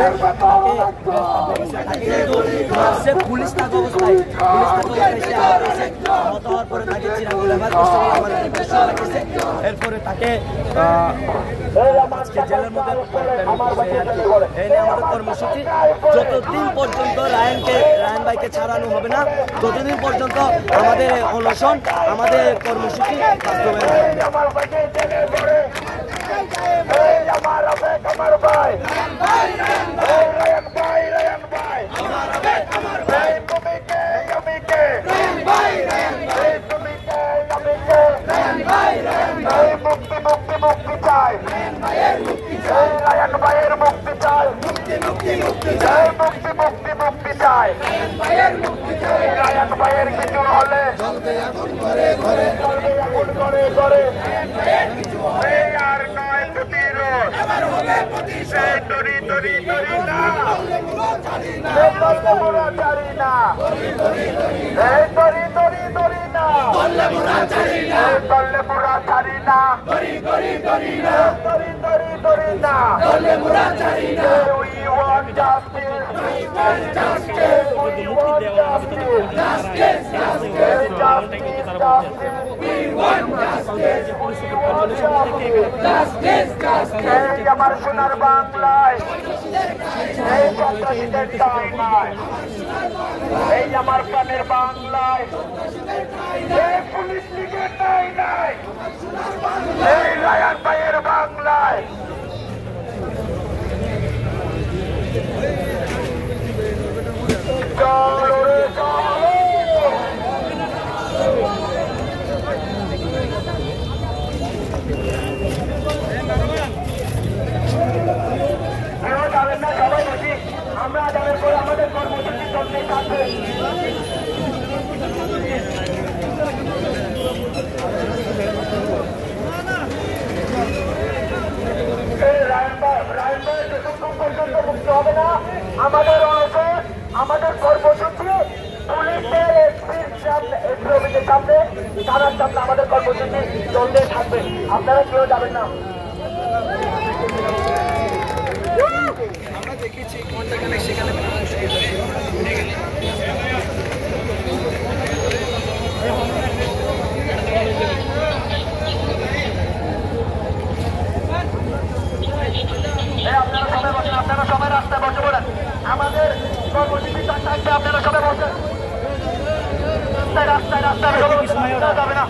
করে তাকে কিন্তু সে পুলিশ থাকা অবস্থায় সে আহত হওয়ার পরে তাকে চিরাঙ্গুল এরপরে তাকে জেলের মধ্যে এই নিয়ে আমাদের কর্মসূচি যতদিন পর্যন্ত রায়ন ভাইকে ছাড়ানো হবে না ততদিন পর্যন্ত আমাদের অনশন আমাদের কর্মসূচি মুক্তি চাই রায়ন ভাইয়ের মুক্তি চাই মুক্তি চাই রায়ন ভাইয়ের কিছু হলে আর নয় প্রতিরোধ তরি না আমার সোনার বাংলায় এই আমার প্রাণের বাংলায় পুলিশ লীগের নাই এই রায়ন ভাইয়ের বাংলায় আমরা যাদের পরে আমাদের কর্মসূচি চলতে থাকবে পর্যন্ত মুক্ত হবে না আমাদের অনশন আমাদের কর্মসূচি পুলিশের এসপির সামনে এসপির সামনে থানার সামনে আমাদের কর্মসূচি চলতে থাকবে আপনারা কেউ যাবেন না আমরা দেখেছি ঘন্টাখানেক সেখানে আপনারা সবাই রাস্তায় বসে পড়েন আমাদের কর্মসূচি থাকবে আপনারা সবাই বসেন রাস্তায় যাবে না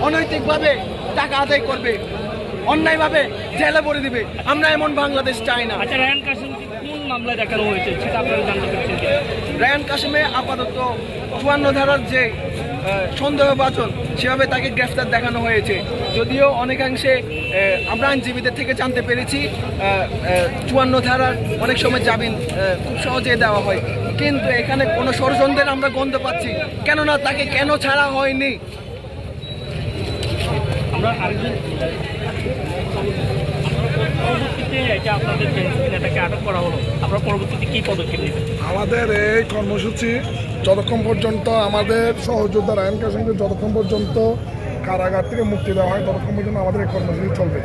অনৈতিকভাবে টাকা আদায় করবে অন্যায়ভাবে জেলে ভরে দিবে আমরা এমন বাংলাদেশ চাই না। আচ্ছা রায়ান কাসিম কোন মামলায় দেখানো হয়েছে সেটা আপনারা জানতে পেরেছেন? রায়ান কাসিমে আপাতত 54 ধারার যে সন্দেহভাজন সেভাবে তাকে গ্রেফতার দেখানো হয়েছে যদিও অনেকাংশে আমরা আইনজীবীদের থেকে জানতে পেরেছি 54 ধারার অনেক সময় জামিন খুব সহজে দেওয়া হয় কিন্তু এখানে কোনো ষড়যন্ত্রের আমরা গন্ধ পাচ্ছি কেননা তাকে কেন ছাড়া হয়নি আমরা আরেকজন পরবর্তীতে এটা আপনাদের নেতাকে আটক করা হলো আপনারা পরবর্তীতে কী পদক্ষেপ নেবেন? আমাদের এই কর্মসূচি যতক্ষণ পর্যন্ত আমাদের সহযোদ্ধা রায়ান কাসিমকে যতক্ষণ পর্যন্ত কারাগার থেকে মুক্তি দেওয়া হয় ততক্ষণ পর্যন্ত আমাদের এই কর্মসূচি চলবে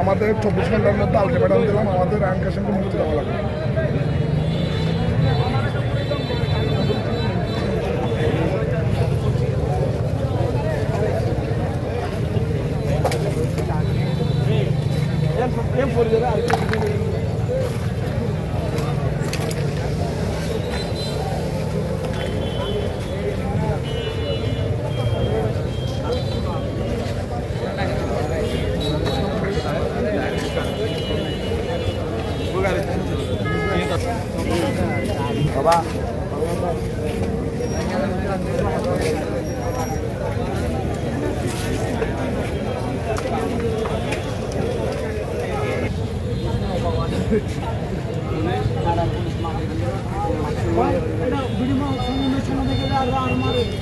আমাদের 24 ঘন্টার মধ্যে আলটিমেটাম দিলাম আমাদের রায়ান কাসিমকে মুক্তি দেওয়া লাগবে বাবা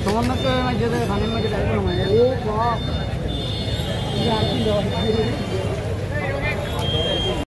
তোমার